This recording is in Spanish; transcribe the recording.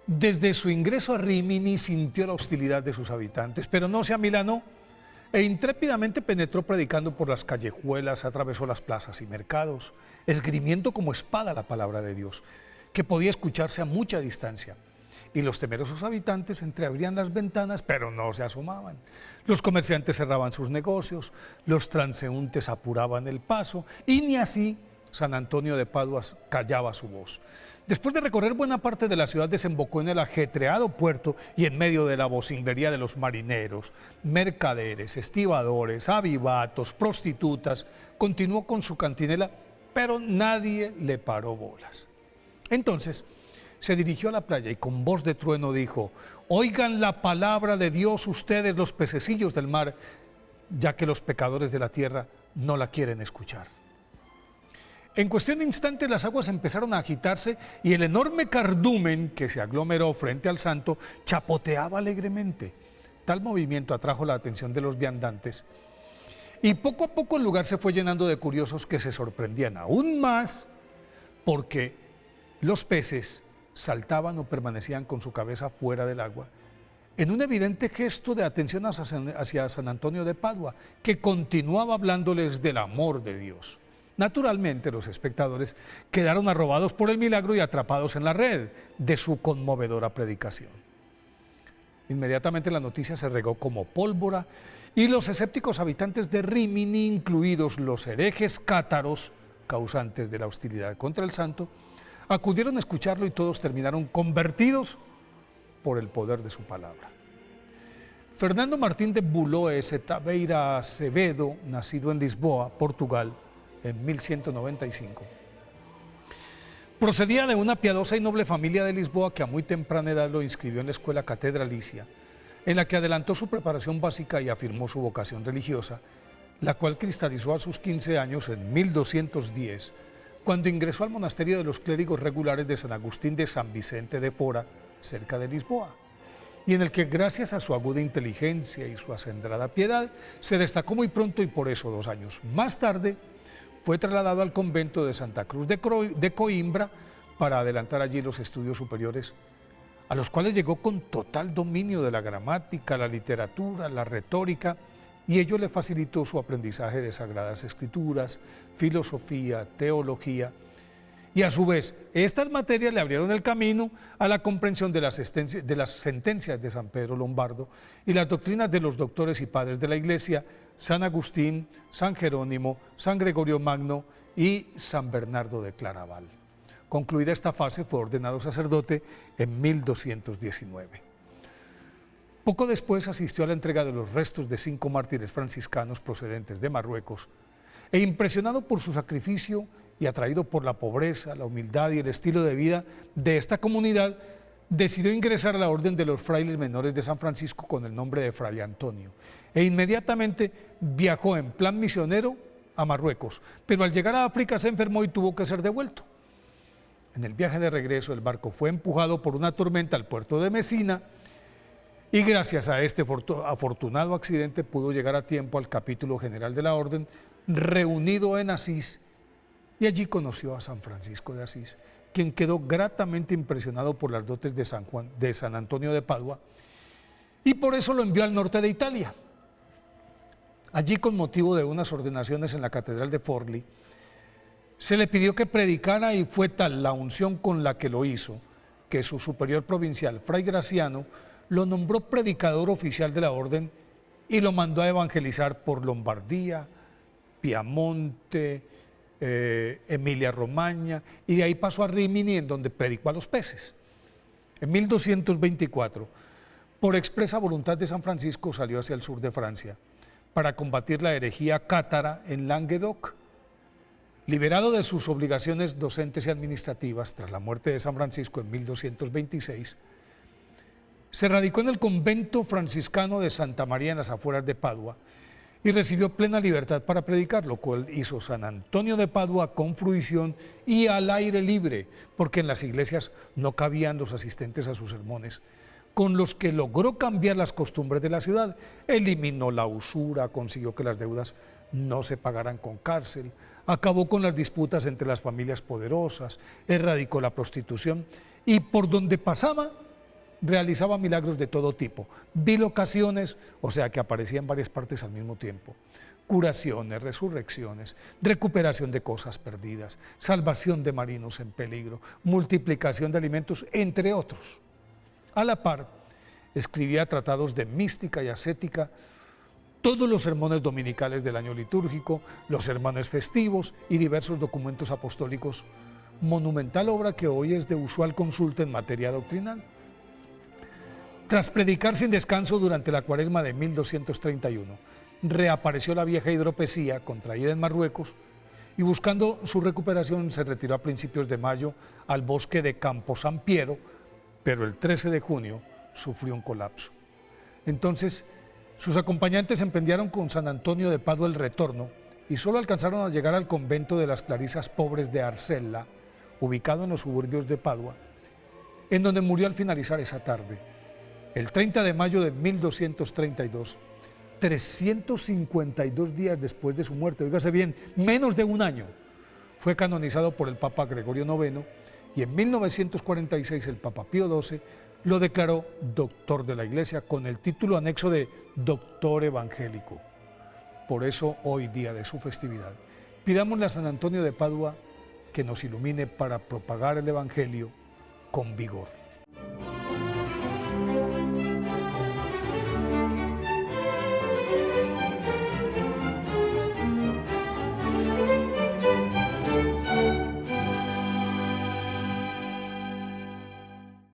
Desde su ingreso a Rímini sintió la hostilidad de sus habitantes, pero no se amilanó e intrépidamente penetró predicando por las callejuelas, atravesó las plazas y mercados, esgrimiendo como espada la palabra de Dios, que podía escucharse a mucha distancia. Y los temerosos habitantes entreabrían las ventanas, pero no se asomaban. Los comerciantes cerraban sus negocios, los transeúntes apuraban el paso, y ni así San Antonio de Padua callaba su voz. Después de recorrer buena parte de la ciudad, desembocó en el ajetreado puerto y en medio de la vocinglería de los marineros, mercaderes, estibadores, avivatos, prostitutas, continuó con su cantinela, pero nadie le paró bolas. Entonces se dirigió a la playa y con voz de trueno dijo: oigan la palabra de Dios ustedes, los pececillos del mar, ya que los pecadores de la tierra no la quieren escuchar. En cuestión de instantes las aguas empezaron a agitarse y el enorme cardumen que se aglomeró frente al santo chapoteaba alegremente. Tal movimiento atrajo la atención de los viandantes y poco a poco el lugar se fue llenando de curiosos que se sorprendían aún más porque los peces saltaban o permanecían con su cabeza fuera del agua en un evidente gesto de atención hacia San Antonio de Padua, que continuaba hablándoles del amor de Dios. Naturalmente, los espectadores quedaron arrobados por el milagro y atrapados en la red de su conmovedora predicación. Inmediatamente la noticia se regó como pólvora y los escépticos habitantes de Rímini, incluidos los herejes cátaros, causantes de la hostilidad contra el santo, acudieron a escucharlo y todos terminaron convertidos por el poder de su palabra. Fernando Martín de Buloes e Taveira Acevedo, nacido en Lisboa, Portugal, en 1195. Procedía de una piadosa y noble familia de Lisboa que a muy temprana edad lo inscribió en la escuela catedralicia, en la que adelantó su preparación básica y afirmó su vocación religiosa, la cual cristalizó a sus 15 años en 1210, cuando ingresó al monasterio de los clérigos regulares de San Agustín de San Vicente de Fora, cerca de Lisboa, y en el que gracias a su aguda inteligencia y su acendrada piedad se destacó muy pronto y por eso 2 años más tarde fue trasladado al convento de Santa Cruz de Coimbra para adelantar allí los estudios superiores, a los cuales llegó con total dominio de la gramática, la literatura, la retórica, y ello le facilitó su aprendizaje de sagradas escrituras, filosofía, teología, y a su vez estas materias le abrieron el camino a la comprensión de las sentencias de San Pedro Lombardo y las doctrinas de los doctores y padres de la Iglesia, San Agustín, San Jerónimo, San Gregorio Magno y San Bernardo de Claraval. Concluida esta fase, fue ordenado sacerdote en 1219. Poco después asistió a la entrega de los restos de 5 mártires franciscanos procedentes de Marruecos e impresionado por su sacrificio y atraído por la pobreza, la humildad y el estilo de vida de esta comunidad, decidió ingresar a la orden de los frailes menores de San Francisco con el nombre de Fray Antonio e inmediatamente viajó en plan misionero a Marruecos, pero al llegar a África se enfermó y tuvo que ser devuelto. En el viaje de regreso el barco fue empujado por una tormenta al puerto de Mesina y gracias a este afortunado accidente pudo llegar a tiempo al capítulo general de la orden reunido en Asís, y allí conoció a San Francisco de Asís, quien quedó gratamente impresionado por las dotes de San Antonio de Padua y por eso lo envió al norte de Italia. Allí, con motivo de unas ordenaciones en la catedral de Forlì, se le pidió que predicara y fue tal la unción con la que lo hizo, que su superior provincial, Fray Graciano, lo nombró predicador oficial de la orden y lo mandó a evangelizar por Lombardía, Piamonte, Emilia-Romagna, y de ahí pasó a Rímini, en donde predicó a los peces. En 1224, por expresa voluntad de San Francisco, salió hacia el sur de Francia para combatir la herejía cátara en Languedoc. Liberado de sus obligaciones docentes y administrativas tras la muerte de San Francisco en 1226, se radicó en el convento franciscano de Santa María en las afueras de Padua y recibió plena libertad para predicar, lo cual hizo San Antonio de Padua con fruición y al aire libre, porque en las iglesias no cabían los asistentes a sus sermones, con los que logró cambiar las costumbres de la ciudad, eliminó la usura, consiguió que las deudas no se pagaran con cárcel, acabó con las disputas entre las familias poderosas, erradicó la prostitución y por donde pasaba realizaba milagros de todo tipo, bilocaciones, o sea que aparecía en varias partes al mismo tiempo, curaciones, resurrecciones, recuperación de cosas perdidas, salvación de marinos en peligro, multiplicación de alimentos, entre otros. A la par, escribía tratados de mística y ascética, todos los sermones dominicales del año litúrgico, los sermones festivos y diversos documentos apostólicos, monumental obra que hoy es de usual consulta en materia doctrinal. Tras predicar sin descanso durante la Cuaresma de 1231, reapareció la vieja hidropesía contraída en Marruecos y buscando su recuperación se retiró a principios de mayo al bosque de Campo San Piero, pero el 13 de junio sufrió un colapso. Entonces, sus acompañantes emprendieron con San Antonio de Padua el retorno y solo alcanzaron a llegar al convento de las Clarisas Pobres de Arcella, ubicado en los suburbios de Padua, en donde murió al finalizar esa tarde. El 30 de mayo de 1232, 352 días después de su muerte, óigase bien, menos de un año, fue canonizado por el Papa Gregorio IX y en 1946 el Papa Pío XII lo declaró doctor de la Iglesia con el título anexo de doctor evangélico. Por eso, hoy día de su festividad, pidámosle a San Antonio de Padua que nos ilumine para propagar el Evangelio con vigor.